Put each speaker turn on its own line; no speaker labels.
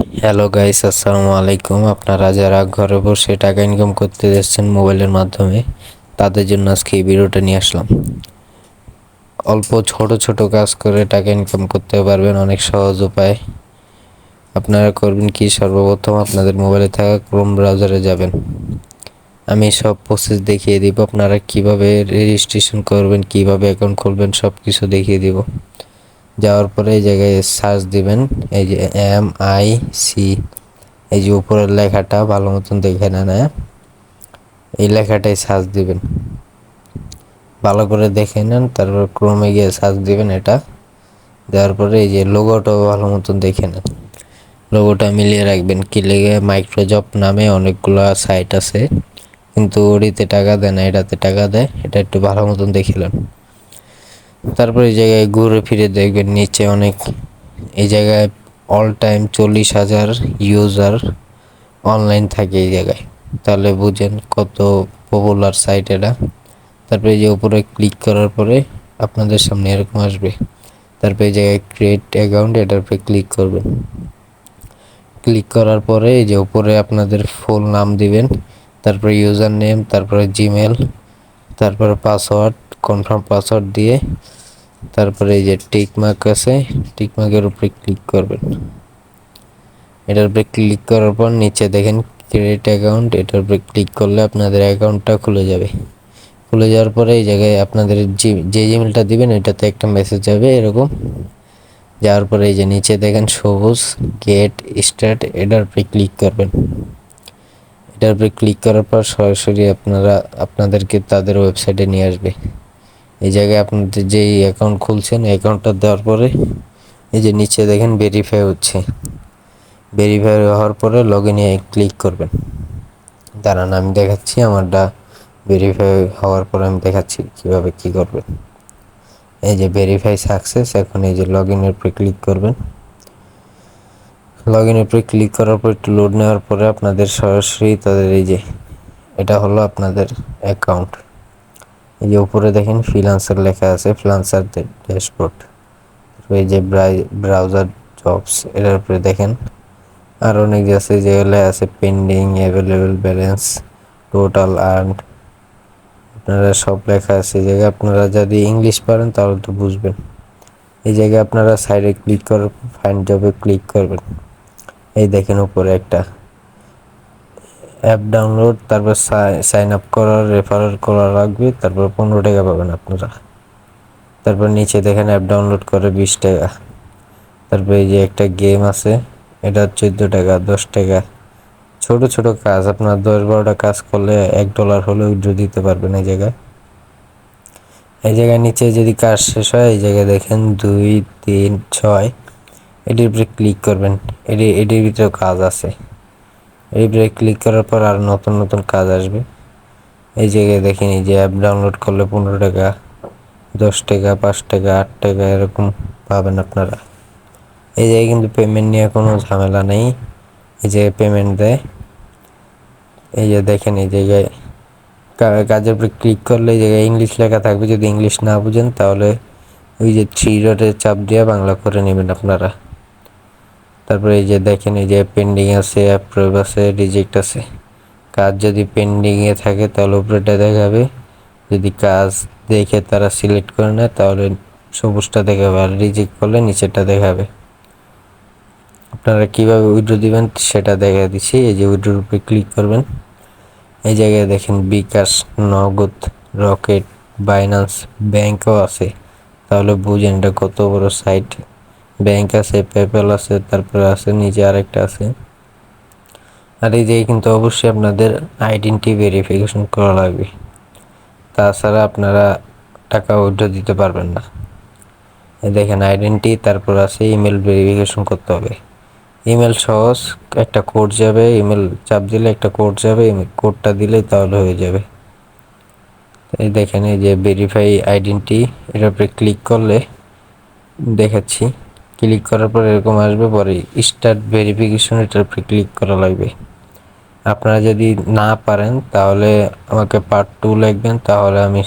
Hello guys, আসসালামু আলাইকুম। আপনারা যারা ঘরে বসে টাকা ইনকাম করতে যাচ্ছেন মোবাইলের মাধ্যমে, তাদের জন্য আজকে এই ভিডিওটা নিয়ে আসলাম। অল্প ছোট ছোট কাজ করে টাকা ইনকাম করতে পারবেন অনেক সহজ উপায়। আপনারা করবেন কি, সর্বপ্রথম আপনাদের মোবাইলে থাকা ক্রোম ব্রাউজারে যাবেন। আমি সব প্রসেস দেখিয়ে দিব, আপনারা কিভাবে রেজিস্ট্রেশন করবেন, কিভাবে অ্যাকাউন্ট খুলবেন সব কিছু দেখিয়ে দিব। যাওয়ার পরে এই জায়গায় সার্চ দিবেন, এই যে MIC, এই যে উপরের লেখাটা ভালো মতন দেখে নেন। এই লেখাটাই সার্চ দিবেন, ভালো করে দেখে নেন। তারপর ক্রোমে গিয়ে সার্চ দিবেন এটা। দেওয়ার পরে এই যে লোগোটাও ভালো মতন দেখে নেন, লোগোটা মিলিয়ে রাখবেন। কি লেগে, মাইক্রোজব নামে অনেকগুলো সাইট আছে, কিন্তু ওটিতে টাকা দেয় না, এটাতে টাকা দেয়। এটা একটু ভালো মতন দেখে নেন। তারপর এই জায়গায় ঘুরে ফিরে দেখবেন নিচে অনেক, এই জায়গায় অল টাইম 40,000 ইউজার অনলাইন থাকে এই জায়গায়। তাহলে বুঝেন কত পপুলার সাইট এটা। তারপরে এই যে উপরে ক্লিক করার পরে আপনাদের সামনে এরকম আসবে। তারপরে এই জায়গায় ক্রিয়েট অ্যাকাউন্ট, এটার উপরে ক্লিক করবেন। ক্লিক করার পরে এই যে উপরে আপনাদের ফুল নাম দিবেন, তারপরে ইউজার নেম, তারপরে জিমেল, তারপরে পাসওয়ার্ড, কনফার্ম পাসওয়ার্ড দিয়ে তারপরে এই যে টিক মার্ক আছে, টিক মার্কের উপরে ক্লিক করবেন। এটার উপরে ক্লিক করার পর নিচে দেখেন ক্রিয়েট অ্যাকাউন্ট, এটার উপরে ক্লিক করলে আপনাদের অ্যাকাউন্টটা খুলে যাবে। খুলে যাওয়ার পরে এই জায়গায় আপনাদের যে জিমেলটা দিবেন এটাতে একটা মেসেজ যাবে এরকম। যাওয়ার পরে এই যে নিচে দেখেন সবুজ গেট স্টার্ট, এটার উপরে ক্লিক করবেন। এটার উপরে ক্লিক করার পর সরাসরি আপনাদেরকে তাদের ওয়েবসাইটে নিয়ে আসবে। এই জায়গায় আপনাদের যেই অ্যাকাউন্ট খুলছেন অ্যাকাউন্টটা দেওয়ার পরে এই যে নিচে দেখেন ভেরিফাই হচ্ছে। ভেরিফাই হওয়ার পরে লগ ইনে ক্লিক করবেন। দাঁড়ান আমি দেখাচ্ছি, আমারটা ভেরিফাই হওয়ার পরে আমি দেখাচ্ছি কীভাবে কী করবেন। এই যে ভেরিফাই সাকসেস, এখন এই যে লগ ইনের উপরে ক্লিক করবেন। লগ ইনের উপরে ক্লিক করার পর একটু লোড নেওয়ার পরে আপনাদের সরাসরি তাদের এই যে এটা হলো আপনাদের অ্যাকাউন্ট। এই যে উপরে দেখেন ফ্রিল্যান্সার লেখা আছে, ফ্রিল্যান্সার ড্যাশবোর্ড। এই যে ব্রাউজার জবস, এটার উপরে দেখেন আর অনেক আছে যেগুলো আছে pending, available balance, total earn, আপনারা সব লেখা আছে। এই জায়গায় আপনারা যদি ইংলিশ পারেন তাহলে তো বুঝবেন। এই জায়গায় আপনারা সাইডে ক্লিক করে ফাইন্ড জবে ক্লিক করবেন। এই দেখেন উপরে একটা অ্যাপ ডাউনলোড, তারপর সাইন আপ করার রেফারেল করা লাগবে, তারপর 15 টাকা পাবেন আপনারা। তারপর নিচে দেখেন অ্যাপ ডাউনলোড করে 20 টাকা। তারপর এই যে একটা গেম আছে, এটা 14 টাকা, 10 টাকা। ছোট ছোট কাজ আপনার 10-12টা কাজ করলে $1 হলে উইথড্র দিতে পারবেন। এই জায়গায় নিচে যদি কাজ শেষ হয় এই জায়গায় দেখেন 2, 3, 6, এটির উপরে ক্লিক করবেন। এটির ভিতরেও কাজ আছে। এর উপরে ক্লিক করার পর আর নতুন নতুন কাজ আসবে। এই জায়গায় দেখেন এই যে অ্যাপ ডাউনলোড করলে 15 টাকা, 10 টাকা, 5 টাকা, 8 টাকা এরকম পাবেন আপনারা। এই জায়গায় কিন্তু পেমেন্ট নিয়ে কোনো ঝামেলা নেই, এই জায়গায় পেমেন্ট দেয়। এই যে দেখেন এই জায়গায় কাজের উপরে ক্লিক করলে এই জায়গায় ইংলিশ লেখা থাকবে, যদি ইংলিশ না বুঝেন তাহলে ওই যে 3 ডটের চাপ দিয়ে বাংলা করে নেবেন আপনারা। তারপরে এই যে দেখেন এই যে পেন্ডিং আছে, অ্যাপ্রুভ আছে, রিজেক্ট আছে। কাজ যদি পেন্ডিংয়ে থাকে তাহলে উপরেটা দেখাবে, যদি কাজ দেখে তারা সিলেক্ট করে নেয় তাহলে সবুজটা দেখাবে, আর রিজেক্ট করলে নিচেরটা দেখাবে। আপনারা কীভাবে উইথড্র দিবেন সেটা দেখা দিচ্ছি। এই যে উইথড্রোর উপরে ক্লিক করবেন। এই জায়গায় দেখেন বিকাশ, নগদ, রকেট, বাইন্যান্স, ব্যাংকও আছে। তাহলে বুঝেন এটা কত বড় সাইট। ব্যাংক আছে, পেপ্যাল আছে, তারপরে আছে নিচে আরেকটা আছে। আর এই জায়গায় কিন্তু অবশ্যই আপনাদের আইডেন্টি ভেরিফিকেশন করা লাগবে, তাছাড়া আপনারা টাকা উইথড্র দিতে পারবেন না। এই দেখেন আইডেন্টি, তারপর আছে ইমেল ভেরিফিকেশন করতে হবে। ইমেল সহজ, একটা কোড যাবে, ইমেল চাপ দিলে একটা কোড যাবে, কোডটা দিলেই তাহলে হয়ে যাবে। এই দেখেন এই যে ভেরিফাই আইডেন্টি, এটার উপরে ক্লিক করলে দেখাচ্ছি, ক্লিক করার পর এরকম আসবে, পরে স্টার্ট ভেরিফিকেশন, এটার উপরে ক্লিক করা লাগবে। আপনারা যদি না পারেন তাহলে আমাকে পার্ট 2 লিখবেন, তাহলে আমি